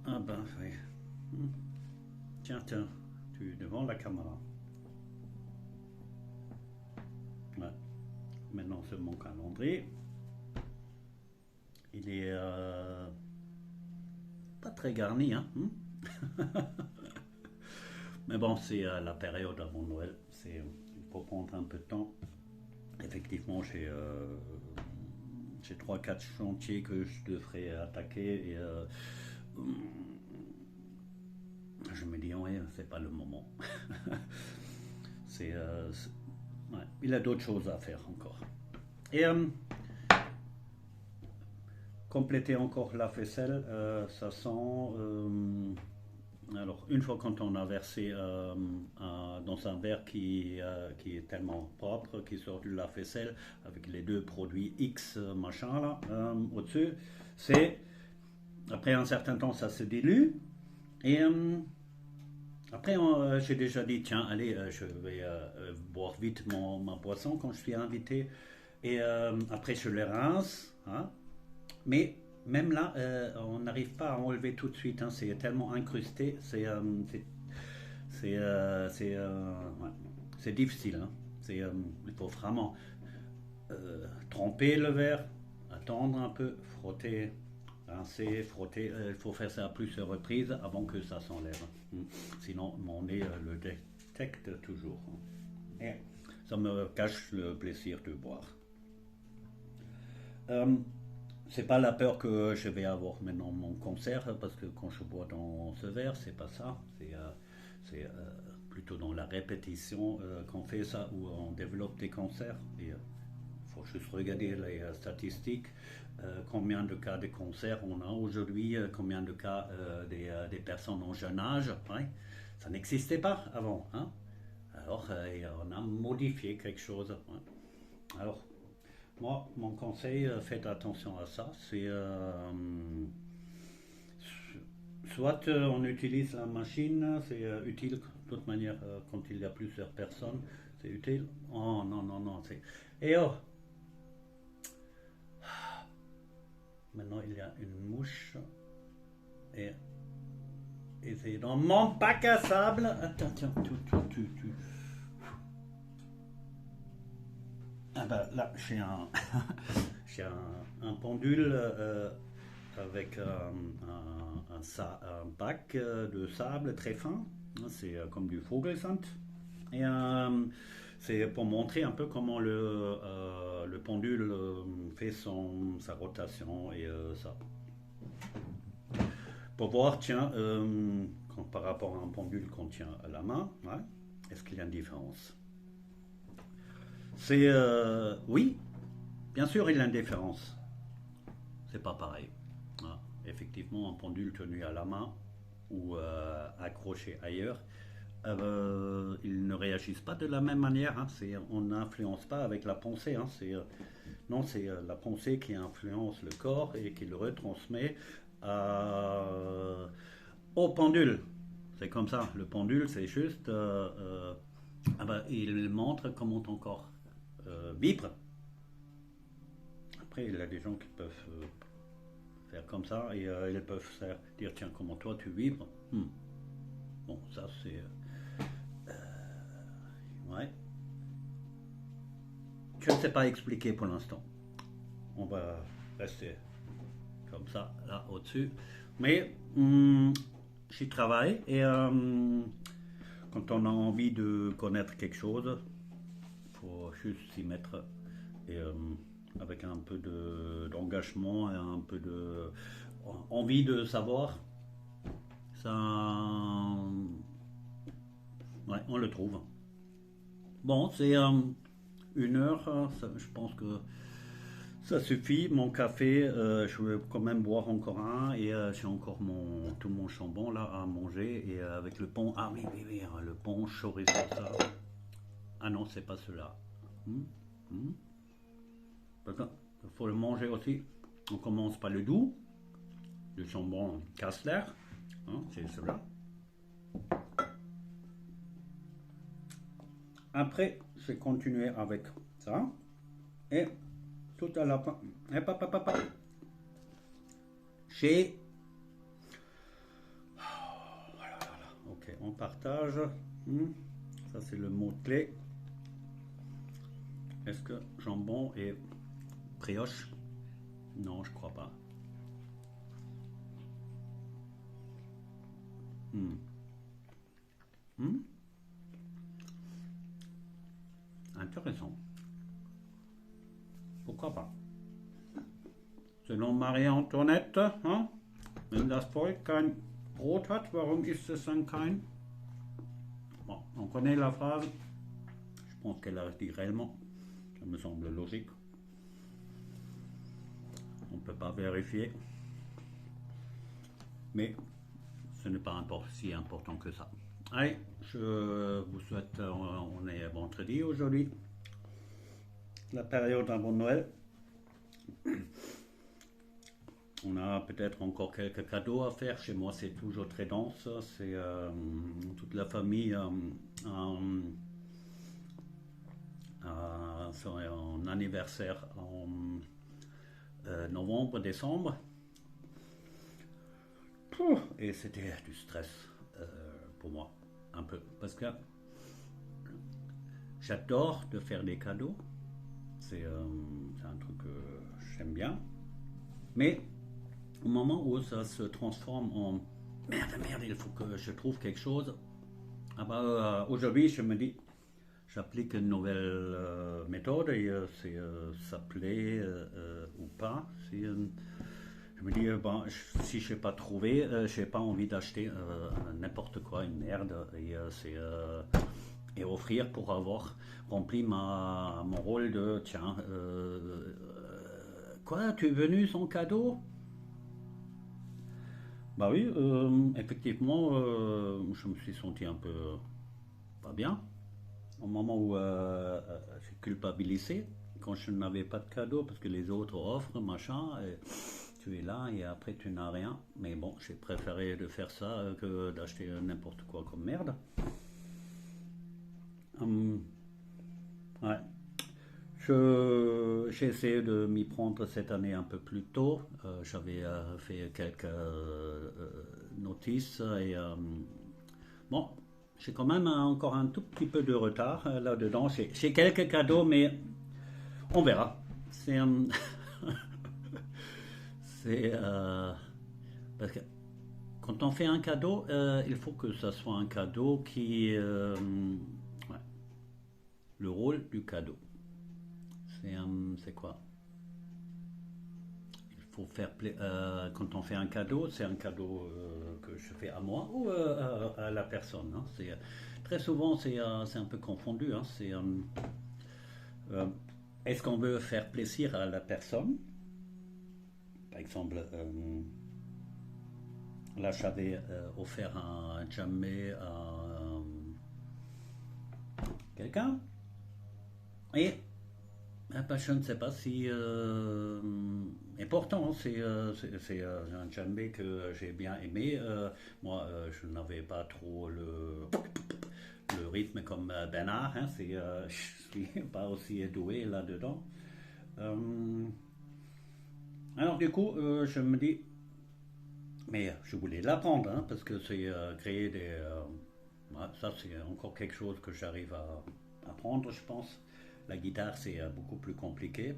ah ben, oui. Hmm. Tiens, tiens, tu es devant la caméra. Ouais. Maintenant, c'est mon calendrier. Il est pas très garni, hein. Mais bon, c'est la période avant Noël. Il faut prendre un peu de temps. Effectivement, j'ai 3-4 chantiers que je devrais attaquer et je me dis, ouais, c'est pas le moment. c'est, ouais, il a d'autres choses à faire encore. Et compléter encore la faisselle, ça sent. Alors, une fois quand on a versé dans un verre qui est tellement propre, qui sort de la faisselle, avec les deux produits X machin là, au-dessus, c'est. Après un certain temps, ça se dilue. Et après, j'ai déjà dit, tiens, allez, je vais boire vite ma boisson quand je suis invité. Et après, je les rince. Hein. Mais même là, on n'arrive pas à enlever tout de suite. Hein, c'est tellement incrusté. Ouais, c'est difficile. Hein. Il faut vraiment tremper le verre, attendre un peu, frotter, rincer, frotter. Il faut faire ça à plusieurs reprises avant que ça s'enlève. Sinon, mon nez le détecte toujours. Et ça me cache le plaisir de boire. Euh, c'est pas la peur que je vais avoir maintenant mon concert, parce que quand je bois dans ce verre, c'est pas ça. C'est plutôt dans la répétition qu'on fait ça, où on développe des concerts. Et faut juste regarder les statistiques, combien de cas de concerts on a aujourd'hui, combien de cas des personnes en jeune âge. Ouais. Ça n'existait pas avant. Hein. Alors, on a modifié quelque chose. Ouais. Alors, moi, mon conseil, faites attention à ça. C'est soit on utilise la machine, c'est utile de toute manière quand il y a plusieurs personnes, c'est utile. Oh non, non, non. Et oh, maintenant il y a une mouche et, et c'est dans mon bac à sable. Attends, tiens, tu. Ah bah là, j'ai un pendule avec un bac de sable très fin. C'est comme du Vogelsand. Et c'est pour montrer un peu comment le pendule fait sa rotation et ça. Pour voir, tiens, par rapport à un pendule qu'on tient à la main, ouais, est-ce qu'il y a une différence? C'est oui, bien sûr, il y a une différence. C'est pas pareil. Ah, effectivement, un pendule tenu à la main ou accroché ailleurs, ils ne réagissent pas de la même manière. Hein. On n'influence pas avec la pensée. Hein. Non, c'est la pensée qui influence le corps et qui le retransmet au pendule. C'est comme ça. Le pendule, c'est juste. Il montre comment ton corps vibre. Après, il y a des gens qui peuvent faire comme ça et ils peuvent dire tiens, comment toi tu vibres. Bon, ça c'est. Ouais. Je ne sais pas expliquer pour l'instant. On va rester comme ça, là, au-dessus. Mais j'y travaille et quand on a envie de connaître quelque chose, il faut juste s'y mettre et avec un peu d'engagement et un peu de envie de savoir, ça, ouais, on le trouve. Bon, c'est 1 heure, je pense que ça suffit. Mon café, je vais quand même boire encore un et j'ai encore tout mon chambon là à manger et avec le pont. Ah oui, oui, oui, le pont chorizo ça. Ah non, c'est pas cela. Hmm, hmm. Il faut le manger aussi. On commence par le doux. du jambon Kassler, hein, c'est cela. Après, je vais continuer avec ça. Et tout à la fin, j'ai... Voilà, voilà. Ok, on partage. Ça, c'est le mot-clé. Est-ce que jambon et brioche? Non, je crois pas. Intéressant. Pourquoi pas? Selon Marie-Antoinette, hein? Wenn das Volk kein Brot hat, warum isst es dann kein? Bon, on connaît la phrase. Je pense qu'elle a dit réellement. Ça me semble logique. On ne peut pas vérifier. Mais ce n'est pas si important que ça. Allez, je vous souhaite, on est vendredi aujourd'hui, la période avant Noël. On a peut-être encore quelques cadeaux à faire. Chez moi, c'est toujours très dense. C'est toute la famille son anniversaire en novembre, décembre. Et c'était du stress pour moi, un peu. Parce que j'adore de faire des cadeaux. C'est un truc que j'aime bien. Mais au moment où ça se transforme en merde, il faut que je trouve quelque chose. Ah bah, aujourd'hui, je me dis, j'applique une nouvelle méthode et c'est ça plaît ou pas. Je me dis, bon, si je n'ai pas trouvé, je n'ai pas envie d'acheter n'importe quoi, une merde, et offrir pour avoir rempli mon rôle de, tiens, quoi, tu es venu sans cadeau? Bah oui, effectivement, je me suis senti un peu pas bien. Au moment où j'ai culpabilisé, quand je n'avais pas de cadeau, parce que les autres offrent, machin, et tu es là et après tu n'as rien. Mais bon, j'ai préféré de faire ça que d'acheter n'importe quoi comme merde. Ouais. J'ai essayé de m'y prendre cette année un peu plus tôt. J'avais fait quelques notices et bon, j'ai quand même encore un tout petit peu de retard là-dedans. J'ai quelques cadeaux, mais on verra. C'est parce que quand on fait un cadeau, il faut que ça soit un cadeau qui... ouais, le rôle du cadeau. C'est quoi? Il faut faire quand on fait un cadeau, c'est un cadeau que je fais à moi ou à la personne, hein. Très souvent, c'est un peu confondu, hein. Euh, Est-ce qu'on veut faire plaisir à la personne? Par exemple, là, j'avais offert un djembé à quelqu'un et je ne sais pas si important, c'est un djembé que j'ai bien aimé. Moi, je n'avais pas trop le rythme comme Bernard, hein, je ne suis pas aussi doué là-dedans. Alors du coup, je me dis, mais je voulais l'apprendre, hein, parce que c'est créer des... ouais, ça, c'est encore quelque chose que j'arrive à apprendre, je pense. La guitare, c'est beaucoup plus compliqué.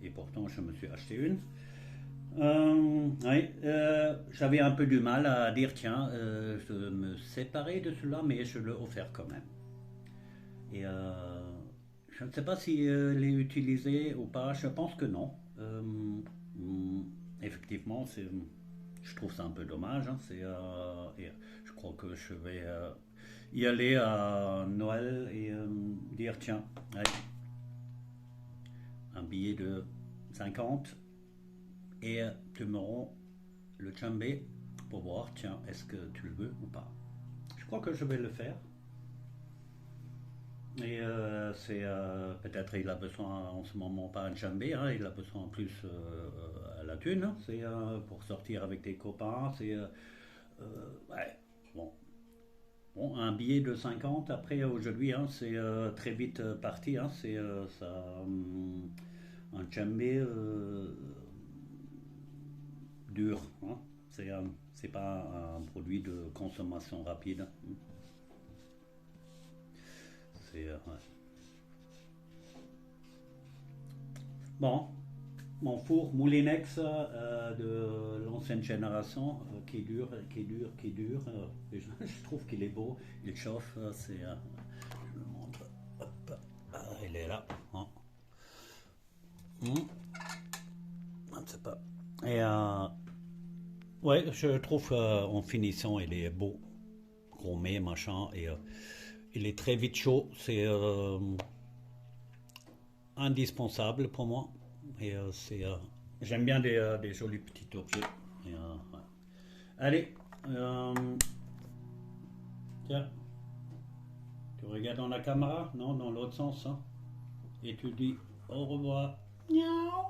Et pourtant, je me suis acheté une. Oui, j'avais un peu du mal à dire, tiens, je me séparer de cela, mais je l'ai offert quand même. Et je ne sais pas si l'ai utilisé ou pas, je pense que non. Effectivement, je trouve ça un peu dommage, hein, et je crois que je vais y aller à Noël et dire, tiens, allez, un billet de 50 et tu me rends le djembé pour voir, tiens, est-ce que tu le veux ou pas. Je crois que je vais le faire. Et c'est peut-être il a besoin en ce moment pas un jambé, hein, il a besoin plus à la thune, hein, c'est pour sortir avec des copains, c'est ouais, bon, bon, un billet de 50 après aujourd'hui, hein, c'est très vite parti, hein, c'est ça, un djembé dur, hein, c'est pas un produit de consommation rapide, hein. C'est ouais. Bon, mon four Moulinex de l'ancienne génération qui dure, qui dure, qui dure. Et je trouve qu'il est beau, il chauffe. Je le montre. Hop, ah, il est là, hein. Je ne sais pas. Et ouais, je trouve en finition, il est beau, chromé, machin. Et il est très vite chaud. C'est indispensable pour moi. Et j'aime bien des jolis petits objets. Et, ouais. Allez, euh, tiens, tu regardes dans la caméra? Non, dans l'autre sens, hein. Et tu dis au revoir. Miaou.